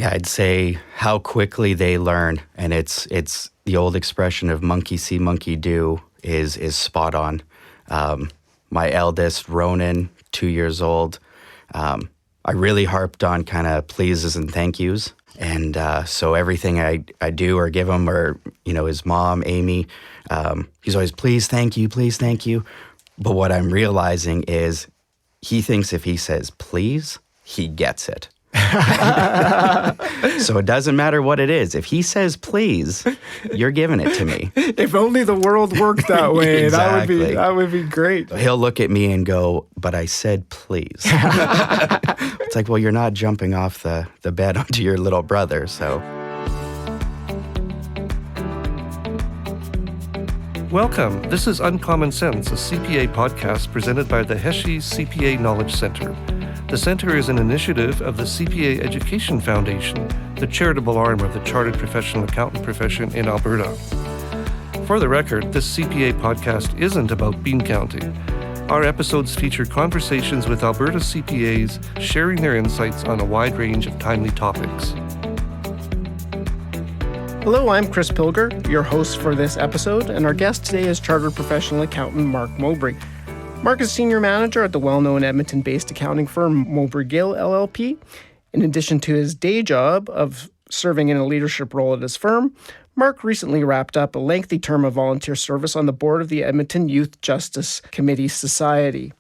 Yeah, I'd say how quickly they learn. And it's the old expression of monkey see, monkey do is spot on. My eldest, Ronan, 2 years old, I really harped on kind of pleases and thank yous. And so everything I do or give him, or, his mom, Amy, he's always, please, thank you, please, thank you. But what I'm realizing is he thinks if he says please, he gets it. So it doesn't matter what it is. If he says please, you're giving it to me. If only the world worked that way. Exactly. That would be great. He'll look at me and go, but I said please. It's like, well, you're not jumping off the bed onto your little brother, so. Welcome. This is Uncommon Sense, a CPA podcast presented by the Heshe CPA Knowledge Center. The center is an initiative of the CPA Education Foundation, the charitable arm of the Chartered Professional Accountant profession in Alberta. For the record, this CPA podcast isn't about bean counting. Our episodes feature conversations with Alberta CPAs sharing their insights on a wide range of timely topics. Hello, I'm Chris Pilger, your host for this episode, and our guest today is Chartered Professional Accountant Mark Mowbrey. Mark is Senior Manager at the well-known Edmonton-based accounting firm Mowbrey Gill LLP. In addition to his day job of serving in a leadership role at his firm, Mark recently wrapped up a lengthy term of volunteer service on the board of the Edmonton Youth Justice Committee Society.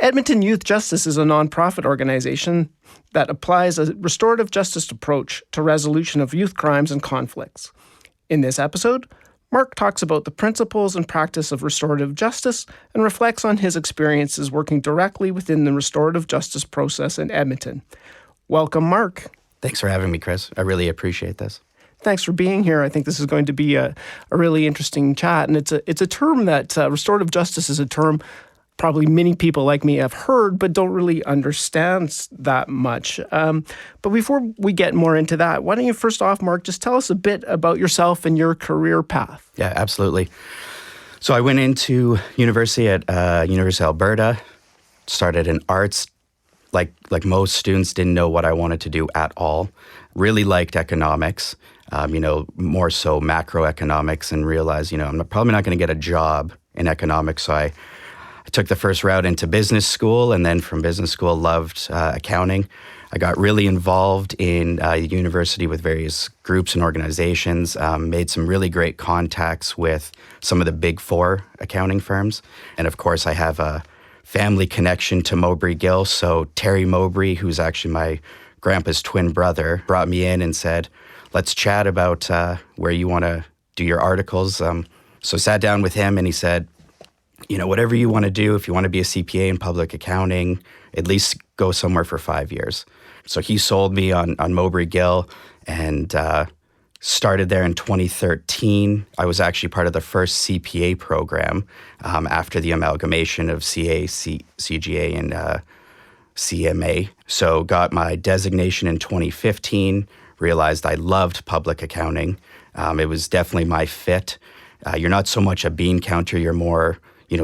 Edmonton Youth Justice is a nonprofit organization that applies a restorative justice approach to resolution of youth crimes and conflicts. In this episode, Mark talks about the principles and practice of restorative justice and reflects on his experiences working directly within the restorative justice process in Edmonton. Welcome, Mark. Thanks for having me, Chris. I really appreciate this. Thanks for being here. I think this is going to be a really interesting chat. And it's a term that restorative justice is a term probably many people like me have heard, but don't really understand that much. But before we get more into that, why don't you first off, Mark, just tell us a bit about yourself and your career path. Yeah, absolutely. So I went into university at University of Alberta, started in arts. Like most students, didn't know what I wanted to do at all. Really liked economics, more so macroeconomics, and realized, I'm probably not going to get a job in economics. So I took the first route into business school, and then from business school, loved accounting. I got really involved in university with various groups and organizations, made some really great contacts with some of the big four accounting firms. And of course, I have a family connection to Mowbrey Gill. So Terry Mowbrey, who's actually my grandpa's twin brother, brought me in and said, let's chat about where you want to do your articles. So sat down with him and he said, whatever you want to do, if you want to be a CPA in public accounting, at least go somewhere for 5 years. So he sold me on Mowbrey Gill and started there in 2013. I was actually part of the first CPA program after the amalgamation of CA, CGA, and CMA. So got my designation in 2015, realized I loved public accounting. It was definitely my fit. You're not so much a bean counter, you're more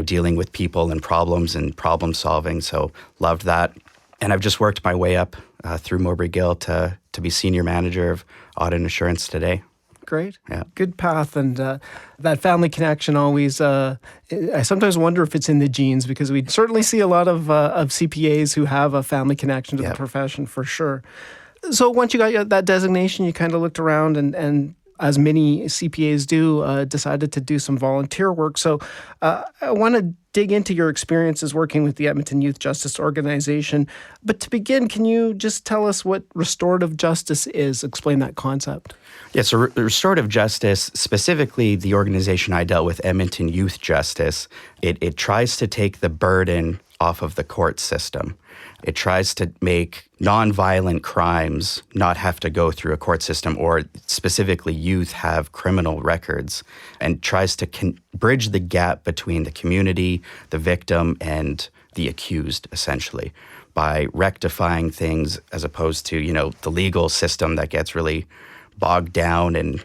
dealing with people and problems and problem solving. So loved that. And I've just worked my way up through Mowbrey Gill to be senior manager of audit and assurance today. Great. Yeah. Good path. And that family connection always, I sometimes wonder if it's in the genes, because we certainly see a lot of CPAs who have a family connection to the profession for sure. So once you got that designation, you kind of looked around and as many CPAs do, decided to do some volunteer work. So I want to dig into your experiences working with the Edmonton Youth Justice Organization. But to begin, can you just tell us what restorative justice is? Explain that concept. Yeah, so restorative justice, specifically the organization I dealt with, Edmonton Youth Justice, it tries to take the burden off of the court system. It tries to make nonviolent crimes not have to go through a court system, or specifically youth have criminal records, and tries to bridge the gap between the community, the victim, and the accused, essentially, by rectifying things as opposed to, the legal system that gets really bogged down and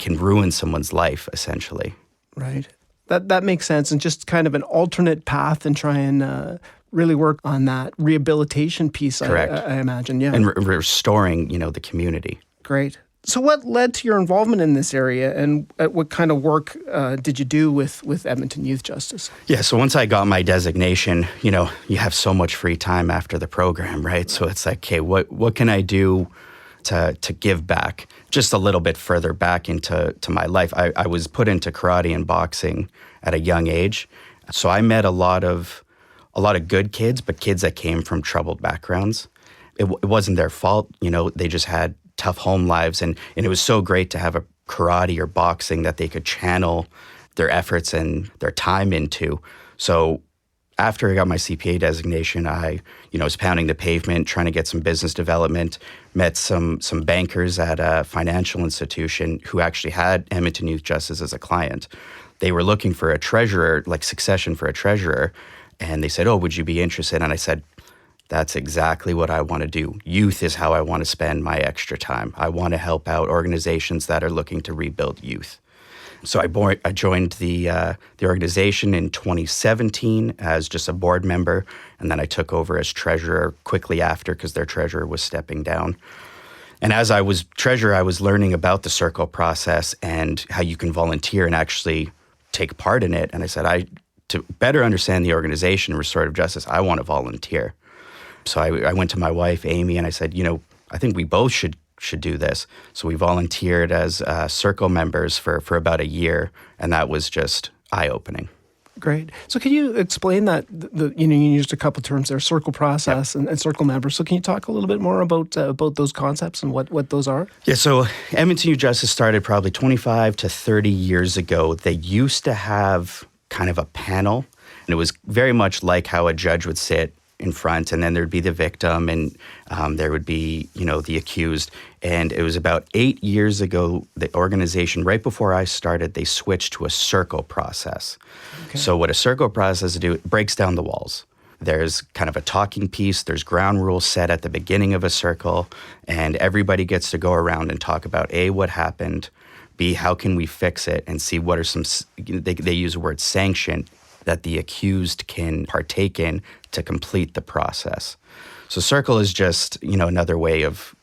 can ruin someone's life, essentially. Right. That makes sense, and just kind of an alternate path and try and really work on that rehabilitation piece, Correct. I imagine. Yeah. And restoring, the community. Great. So what led to your involvement in this area, and what kind of work did you do with Edmonton Youth Justice? Yeah, so once I got my designation, you have so much free time after the program, right? So it's like, okay, what can I do to give back just a little bit further back into my life? I was put into karate and boxing at a young age. So I met a lot of good kids, but kids that came from troubled backgrounds. It wasn't their fault, they just had tough home lives, and it was so great to have a karate or boxing that they could channel their efforts and their time into. So after I got my CPA designation, I was pounding the pavement, trying to get some business development, met some bankers at a financial institution who actually had Edmonton Youth Justice as a client. They were looking for a treasurer, like succession for a treasurer, and they said, "Oh, would you be interested?" And I said, "That's exactly what I want to do. Youth is how I want to spend my extra time. I want to help out organizations that are looking to rebuild youth." So I joined the organization in 2017 as just a board member, and then I took over as treasurer quickly after because their treasurer was stepping down. And as I was treasurer, I was learning about the circle process and how you can volunteer and actually take part in it. And I said, to better understand the organization, Restorative Justice, I want to volunteer. So I went to my wife, Amy, and I said, I think we both should do this. So we volunteered as circle members for about a year, and that was just eye-opening. Great. So can you explain that, you used a couple terms there, circle process and circle members. So can you talk a little bit more about those concepts and what those are? Yeah, so Edmonton Youth Justice started probably 25 to 30 years ago. They used to have kind of a panel, and it was very much like how a judge would sit in front, and then there'd be the victim, and there would be, the accused. And it was about 8 years ago, the organization, right before I started, they switched to a circle process. Okay. So what a circle process do, it breaks down the walls. There's kind of a talking piece, there's ground rules set at the beginning of a circle, and everybody gets to go around and talk about A, what happened, B, how can we fix it, and C, what are some, they use the word sanction, that the accused can partake in to complete the process. So circle is just, another way of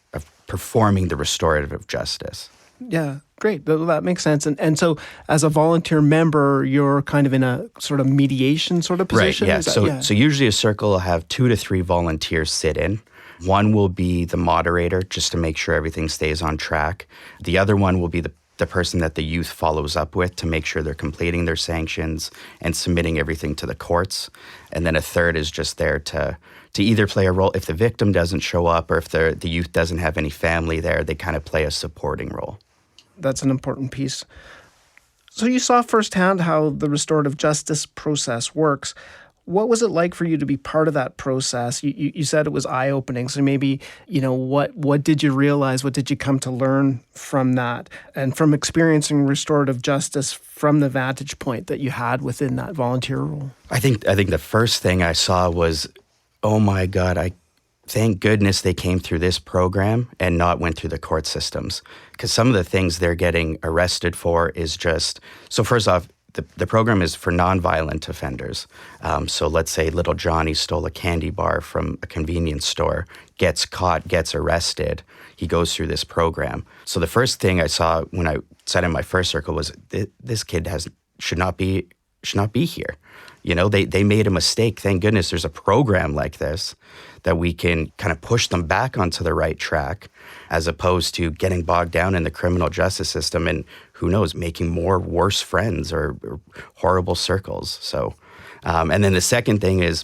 performing the restorative of justice. Yeah, great. That makes sense. And so as a volunteer member, you're kind of in a sort of mediation sort of position? Right, yeah. So usually a circle will have 2 to 3 volunteers sit in. One will be the moderator, just to make sure everything stays on track. The other one will be the person that the youth follows up with to make sure they're completing their sanctions and submitting everything to the courts. And then a third is just there to either play a role. If the victim doesn't show up or if the youth doesn't have any family there, they kind of play a supporting role. That's an important piece. So you saw firsthand how the restorative justice process works. What was it like for you to be part of that process? You said it was eye-opening. So maybe, what did you realize? What did you come to learn from that? And from experiencing restorative justice from the vantage point that you had within that volunteer role? I think the first thing I saw was, oh my God, thank goodness they came through this program and not went through the court systems. Because some of the things they're getting arrested for is just, so first off, the program is for nonviolent offenders. So let's say little Johnny stole a candy bar from a convenience store, gets caught, gets arrested. He goes through this program. So the first thing I saw when I sat in my first circle was this kid should not be here. They made a mistake. Thank goodness there's a program like this that we can kind of push them back onto the right track, as opposed to getting bogged down in the criminal justice system and, who knows, making more worse friends or horrible circles. So, and then the second thing is,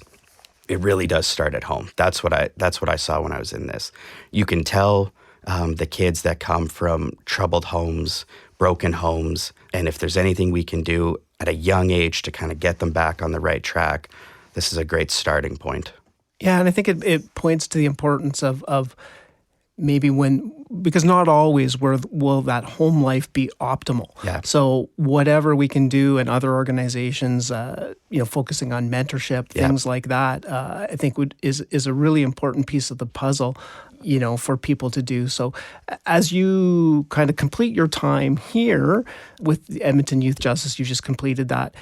it really does start at home. That's what I saw when I was in this. You can tell the kids that come from troubled homes, broken homes, and if there's anything we can do at a young age to kind of get them back on the right track, this is a great starting point. Yeah, and I think it points to the importance of maybe because not always will that home life be optimal. Yeah. So whatever we can do in other organizations, focusing on mentorship, things like that, I think is a really important piece of the puzzle, for people to do. So as you kind of complete your time here with the Edmonton Youth Justice, you just completed that.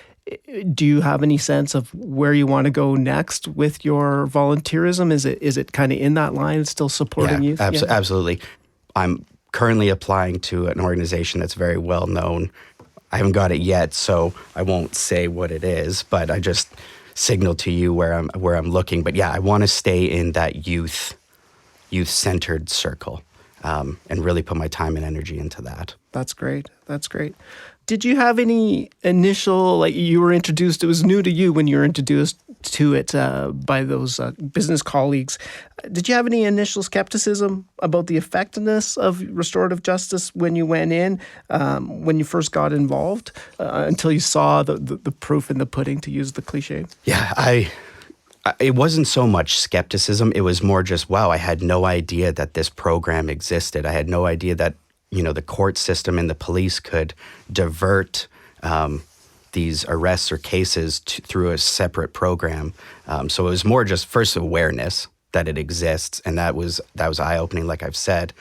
Do you have any sense of where you want to go next with your volunteerism? Is it kind of in that line, still supporting youth? Absolutely. I'm currently applying to an organization that's very well known. I haven't got it yet, so I won't say what it is, but I just signaled to you where I'm looking. But yeah, I want to stay in that youth-centered circle, and really put my time and energy into that. That's great. That's great. Did you have any initial, like you were introduced, it was new to you when you were introduced to it by those business colleagues. Did you have any initial skepticism about the effectiveness of restorative justice when you went in, when you first got involved, until you saw the proof in the pudding, to use the cliche? Yeah, it wasn't so much skepticism. It was more just, wow, I had no idea that this program existed. I had no idea that, the court system and the police could divert these arrests or cases through a separate program. So it was more just first awareness that it exists, and that was eye-opening, like I've said.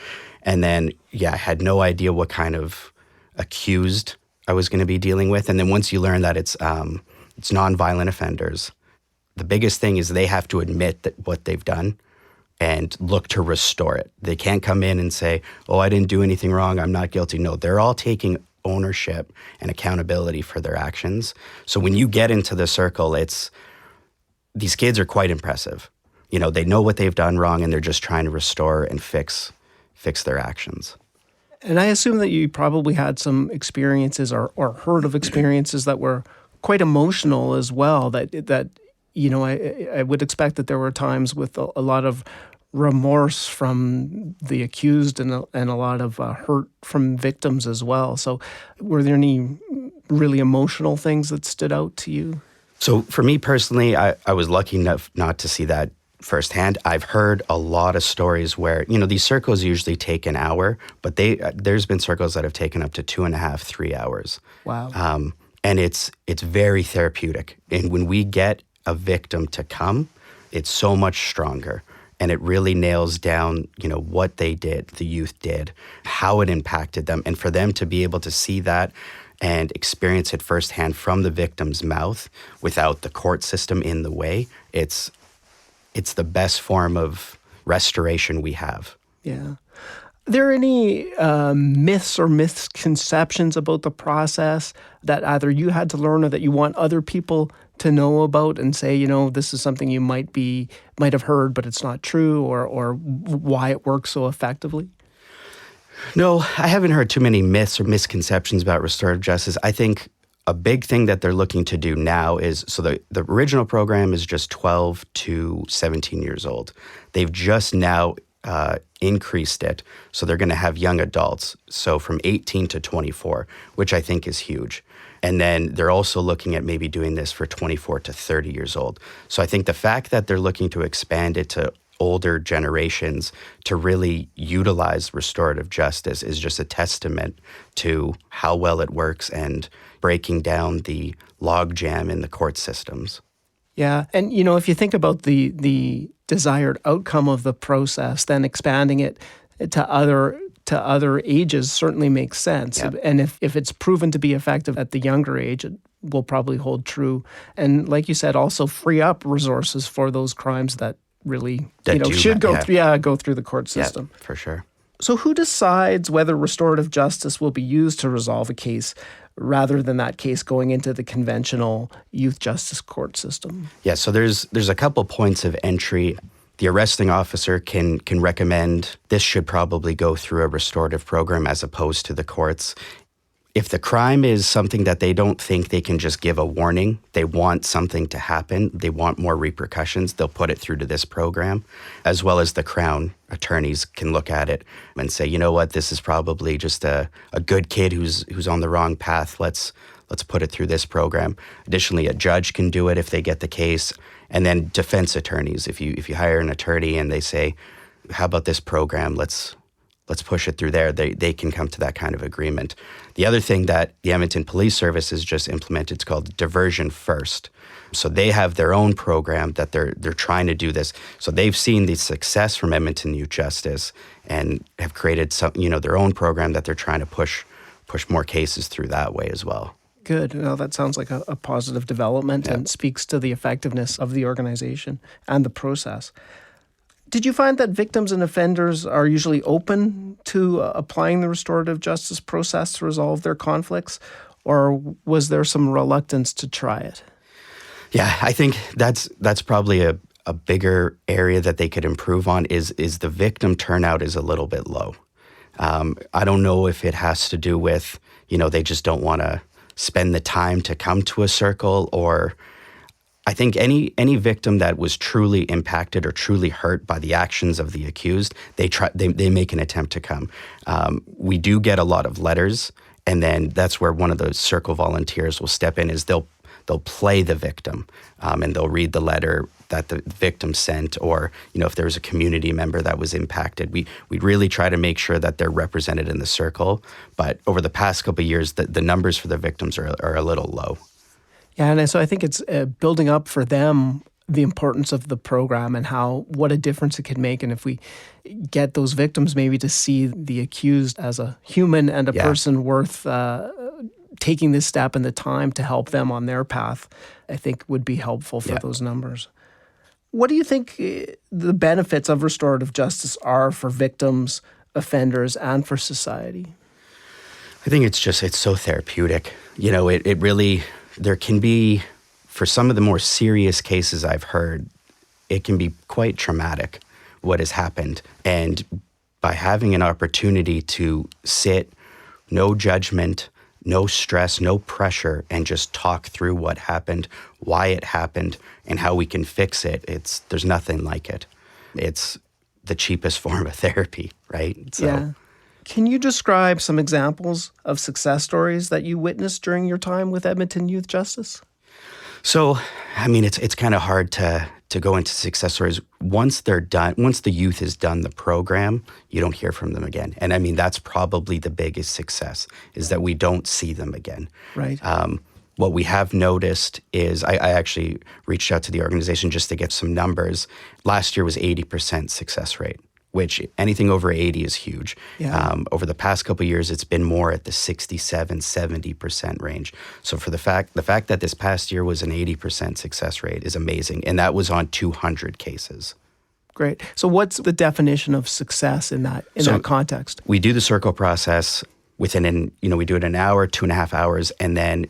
And then, I had no idea what kind of accused I was going to be dealing with. And then once you learn that it's nonviolent offenders, the biggest thing is they have to admit that what they've done and look to restore it. They can't come in and say, oh, I didn't do anything wrong, I'm not guilty. No, they're all taking ownership and accountability for their actions. So when you get into the circle, these kids are quite impressive. They know what they've done wrong, and they're just trying to restore and fix their actions. And I assume that you probably had some experiences or heard of experiences that were quite emotional as well, that I would expect that there were times with a lot of remorse from the accused and a lot of hurt from victims as well. So were there any really emotional things that stood out to you? So for me personally, I was lucky enough not to see that firsthand. I've heard a lot of stories where, these circles usually take an hour, but there's been circles that have taken up to 2.5, 3 hours. Wow. And it's very therapeutic. And when we get a victim to come, it's so much stronger. And it really nails down, what they did, the youth did, how it impacted them. And for them to be able to see that and experience it firsthand from the victim's mouth without the court system in the way, it's the best form of restoration we have. Yeah. Are there any myths or misconceptions about the process that either you had to learn or that you want other people to know about and say, this is something you might have heard, but it's not true, or why it works so effectively? No, I haven't heard too many myths or misconceptions about restorative justice. I think a big thing that they're looking to do now is, so the original program is just 12 to 17 years old. They've just now increased it, so they're going to have young adults, so from 18 to 24, which I think is huge. And then they're also looking at maybe doing this for 24 to 30 years old. So I think the fact that they're looking to expand it to older generations to really utilize restorative justice is just a testament to how well it works and breaking down the logjam in the court systems. Yeah. And, if you think about the desired outcome of the process, then expanding it to other ages certainly makes sense. Yep. And if it's proven to be effective at the younger age, it will probably hold true. And like you said, also free up resources for those crimes that really should go through the court system. Yeah, for sure. So who decides whether restorative justice will be used to resolve a case rather than that case going into the conventional youth justice court system? Yeah, so there's a couple points of entry. The arresting officer can recommend this should probably go through a restorative program as opposed to the courts. If the crime is something that they don't think they can just give a warning, they want something to happen, they want more repercussions, they'll put it through to this program, as well as the Crown attorneys can look at it and say, you know what, this is probably just a good kid who's on the wrong path. Let's put it through this program. Additionally, a judge can do it if they get the case. And then defense attorneys, if you hire an attorney and they say, how about this program? Let's push it through there. They can come to that kind of agreement. The other thing that the Edmonton Police Service has just implemented is called Diversion First. So they have their own program that they're trying to do this. So they've seen the success from Edmonton Youth Justice and have created their own program that they're trying to push more cases through that way as well. Good. Well, that sounds like a positive development and speaks to the effectiveness of the organization and the process. Did you find that victims and offenders are usually open to applying the restorative justice process to resolve their conflicts, or was there some reluctance to try it? Yeah, I think that's probably a bigger area that they could improve on is the victim turnout is a little bit low. I don't know if it has to do with, they just don't want to spend the time to come to a circle, or I think any victim that was truly impacted or truly hurt by the actions of the accused, they make an attempt to come. We do get a lot of letters, and then that's where one of the circle volunteers will step in. Is they'll play the victim, and they'll read the letter that the victim sent, or if there was a community member that was impacted. We really try to make sure that they're represented in the circle. But over the past couple of years, the numbers for the victims are a little low. Yeah, and so I think it's building up for them the importance of the program and what a difference it can make. And if we get those victims maybe to see the accused as a human and a person worth taking this step and the time to help them on their path, I think would be helpful for those numbers. What do you think the benefits of restorative justice are for victims, offenders, and for society? I think it's so therapeutic. It really... There can be, for some of the more serious cases I've heard, it can be quite traumatic what has happened. And by having an opportunity to sit, no judgment, no stress, no pressure, and just talk through what happened, why it happened, and how we can fix it, there's nothing like it. It's the cheapest form of therapy, right? So. Yeah. Can you describe some examples of success stories that you witnessed during your time with Edmonton Youth Justice? So, it's kind of hard to go into success stories. Once they're done, once the youth has done the program, you don't hear from them again. And that's probably the biggest success, is that we don't see them again. Right. What we have noticed is, I actually reached out to the organization just to get some numbers. Last year was 80% success rate, which anything over 80 is huge. Yeah. Over the past couple of years, it's been more at the 67, 70% range. So for the fact that this past year was an 80% success rate is amazing. And that was on 200 cases. Great. So what's the definition of success in that context? We do the circle process within we do it an hour, 2.5 hours. And then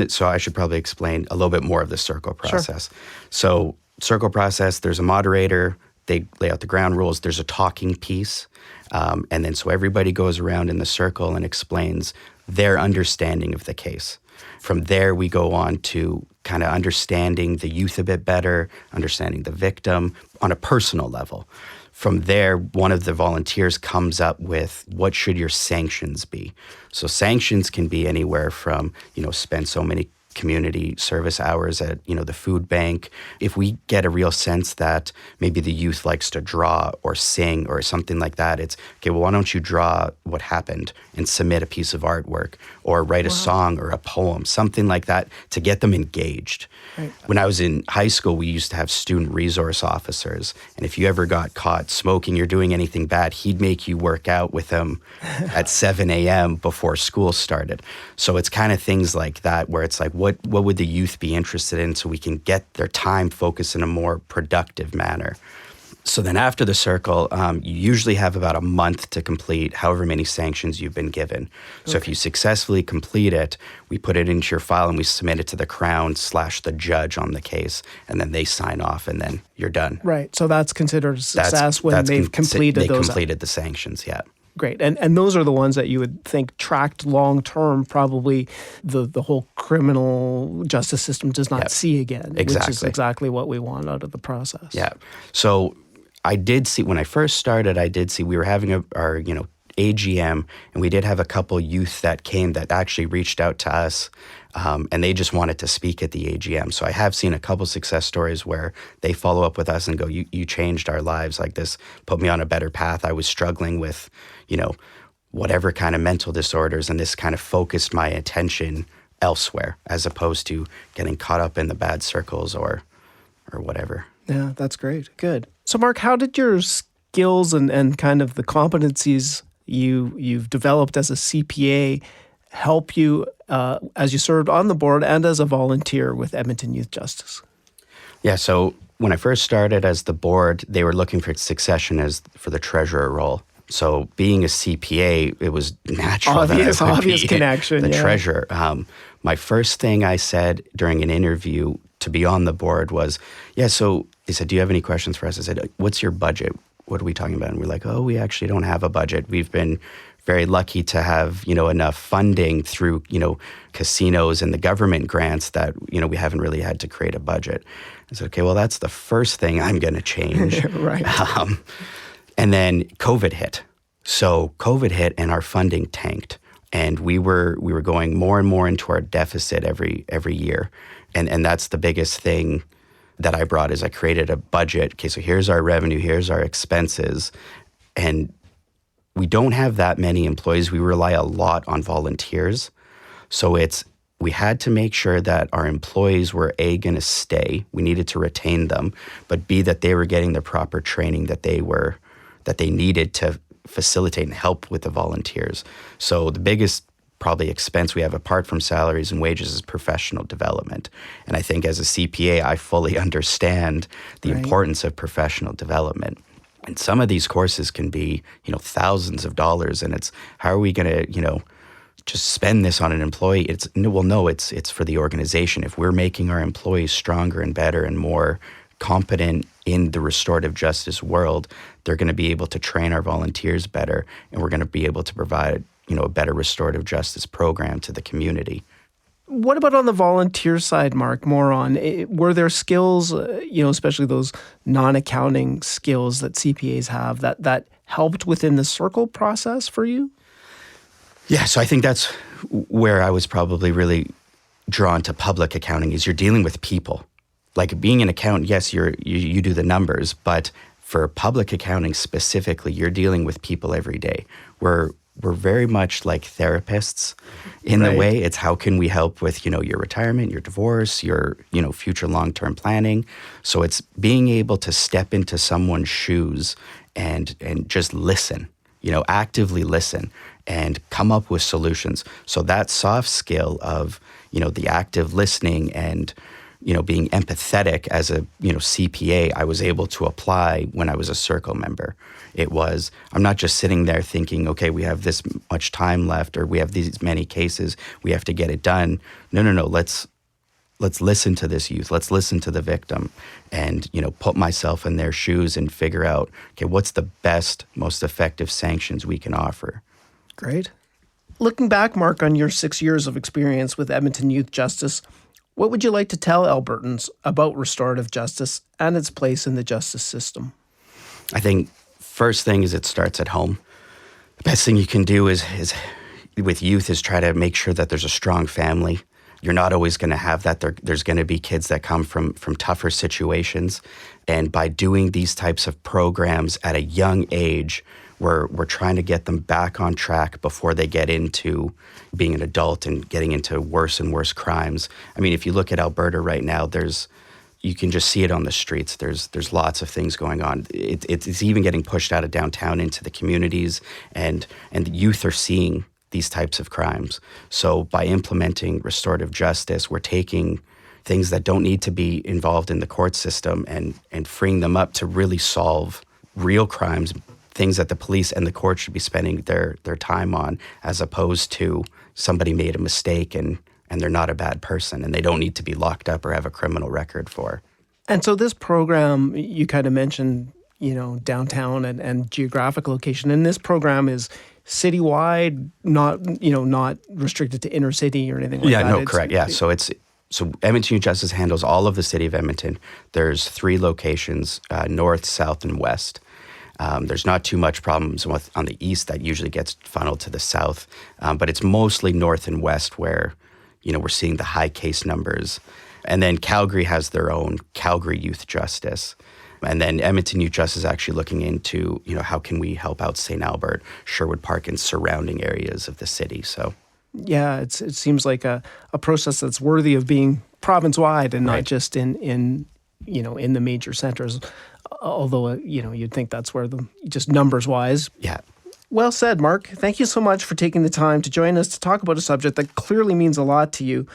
so I should probably explain a little bit more of the circle process. Sure. So circle process, there's a moderator. They lay out the ground rules. There's a talking piece. And then so everybody goes around in the circle and explains their understanding of the case. From there, we go on to kind of understanding the youth a bit better, understanding the victim on a personal level. From there, one of the volunteers comes up with, what should your sanctions be? So sanctions can be anywhere from, spend so many community service hours at, the food bank. If we get a real sense that maybe the youth likes to draw or sing or something like that, it's, okay, well, why don't you draw what happened and submit a piece of artwork or write a song or a poem, something like that to get them engaged. Right. When I was in high school, we used to have student resource officers. And if you ever got caught smoking or doing anything bad, he'd make you work out with him at 7 a.m. before school started. So it's kind of things like that where it's like, what would the youth be interested in so we can get their time focused in a more productive manner? So then after the circle, you usually have about a month to complete however many sanctions you've been given. So if you successfully complete it, we put it into your file and we submit it to the Crown/the judge on the case, and then they sign off, and then you're done. Right. So that's considered a success when they've completed those. They completed the sanctions, yeah. Great. And those are the ones that you would think tracked long-term, probably the whole criminal justice system does not see again. Exactly. Which is exactly what we want out of the process. Yeah. So I did see, when I first started, we were having our AGM, and we did have a couple youth that came that actually reached out to us, and they just wanted to speak at the AGM. So I have seen a couple success stories where they follow up with us and go, you changed our lives, like this put me on a better path. I was struggling with, whatever kind of mental disorders, and this kind of focused my attention elsewhere as opposed to getting caught up in the bad circles or whatever. Yeah, that's great. Good. So Mark, how did your skills and kind of the competencies you've developed as a CPA help you as you served on the board and as a volunteer with Edmonton Youth Justice? Yeah, so when I first started as the board, they were looking for succession as for the treasurer role. So being a CPA, it was natural Obvious that I would be connection, the yeah. treasurer. My first thing I said during an interview to be on the board was, so they said, do you have any questions for us? I said, what's your budget? What are we talking about? And we're like, we actually don't have a budget. We've been very lucky to have, enough funding through, casinos and the government grants that, we haven't really had to create a budget. I said, okay, well, that's the first thing I'm going to change. Right. And then COVID hit. So COVID hit and our funding tanked. And we were going more and more into our deficit every year. And that's the biggest thing that I brought is I created a budget. Okay, so here's our revenue, here's our expenses. And we don't have that many employees. We rely a lot on volunteers. So we had to make sure that our employees were A, going to stay. We needed to retain them, but B, that they were getting the proper training that they needed to facilitate and help with the volunteers. So the biggest probably expense we have apart from salaries and wages is professional development. And I think as a CPA, I fully understand the importance of professional development. And some of these courses can be, thousands of dollars. And it's, how are we going to, just spend this on an employee? It's for the organization. If we're making our employees stronger and better and more competent in the restorative justice world, they're going to be able to train our volunteers better, and we're going to be able to provide, a better restorative justice program to the community. What about on the volunteer side, Mark? Were there skills, especially those non-accounting skills that CPAs have that helped within the circle process for you? Yeah, so I think that's where I was probably really drawn to public accounting is you're dealing with people. Like being an accountant, yes, you do the numbers, but for public accounting specifically, you're dealing with people every day. We're very much like therapists in the way. It's how can we help with, your retirement, your divorce, your, future long-term planning. So it's being able to step into someone's shoes and just listen, actively listen and come up with solutions. So that soft skill of, the active listening and, being empathetic as a, CPA, I was able to apply when I was a circle member. It was, I'm not just sitting there thinking, okay, we have this much time left or we have these many cases, we have to get it done. No, let's listen to this youth. Let's listen to the victim and, put myself in their shoes and figure out, okay, what's the best, most effective sanctions we can offer? Great. Looking back, Mark, on your 6 years of experience with Edmonton Youth Justice, what would you like to tell Albertans about restorative justice and its place in the justice system? I think first thing is it starts at home. The best thing you can do is with youth is try to make sure that there's a strong family. You're not always going to have that. There's going to be kids that come from tougher situations. And by doing these types of programs at a young age, we're trying to get them back on track before they get into being an adult and getting into worse and worse crimes. I mean, if you look at Alberta right now, you can just see it on the streets. There's lots of things going on. It's even getting pushed out of downtown into the communities, and the youth are seeing these types of crimes. So by implementing restorative justice, we're taking things that don't need to be involved in the court system and freeing them up to really solve real crimes, things that the police and the court should be spending their time on, as opposed to somebody made a mistake and they're not a bad person and they don't need to be locked up or have a criminal record for. And so this program, you kind of mentioned, downtown and geographic location. And this program is citywide, not restricted to inner city or anything like that. Yeah, no, correct. Yeah, so Edmonton Youth Justice handles all of the city of Edmonton. There's 3 locations, north, south, and west. There's not too much problems on the east. That usually gets funneled to the south. But it's mostly north and west where, we're seeing the high case numbers. And then Calgary has their own Calgary Youth Justice. And then Edmonton Youth Justice is actually looking into, how can we help out St. Albert, Sherwood Park, and surrounding areas of the city. So, yeah, it seems like a process that's worthy of being province-wide and not just in the major centers. Although, you'd think that's where just numbers-wise. Yeah. Well said, Mark. Thank you so much for taking the time to join us to talk about a subject that clearly means a lot to you.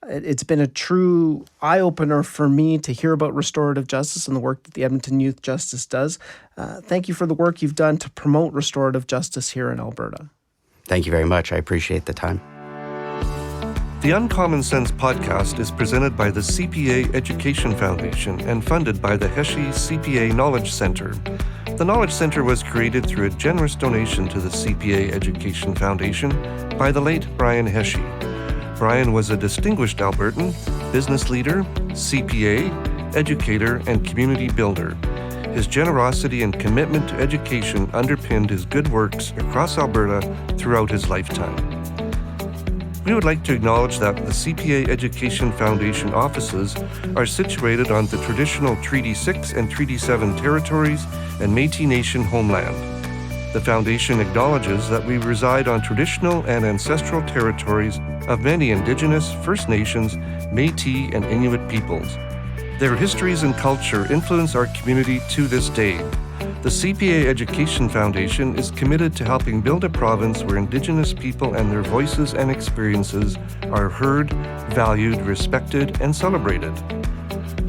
It's been a true eye-opener for me to hear about restorative justice and the work that the Edmonton Youth Justice does. Thank you for the work you've done to promote restorative justice here in Alberta. Thank you very much. I appreciate the time. The Uncommon Sense podcast is presented by the CPA Education Foundation and funded by the Heshe CPA Knowledge Center. The Knowledge Center was created through a generous donation to the CPA Education Foundation by the late Brian Heshe. Brian was a distinguished Albertan, business leader, CPA, educator, and community builder. His generosity and commitment to education underpinned his good works across Alberta throughout his lifetime. We would like to acknowledge that the CPA Education Foundation offices are situated on the traditional Treaty 6 and Treaty 7 territories and Métis Nation homeland. The Foundation acknowledges that we reside on traditional and ancestral territories of many Indigenous, First Nations, Métis, and Inuit peoples. Their histories and culture influence our community to this day. The CPA Education Foundation is committed to helping build a province where Indigenous people and their voices and experiences are heard, valued, respected, and celebrated.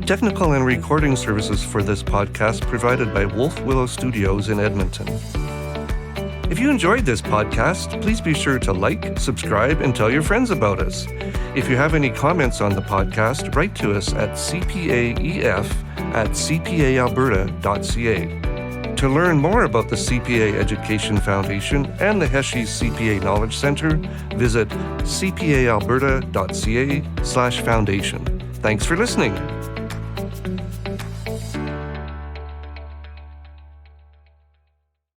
Technical and recording services for this podcast provided by Wolf Willow Studios in Edmonton. If you enjoyed this podcast, please be sure to like, subscribe, and tell your friends about us. If you have any comments on the podcast, write to us at cpaef@cpaalberta.ca. To learn more about the CPA Education Foundation and the Heshe CPA Knowledge Center, visit cpaalberta.ca/foundation. Thanks for listening.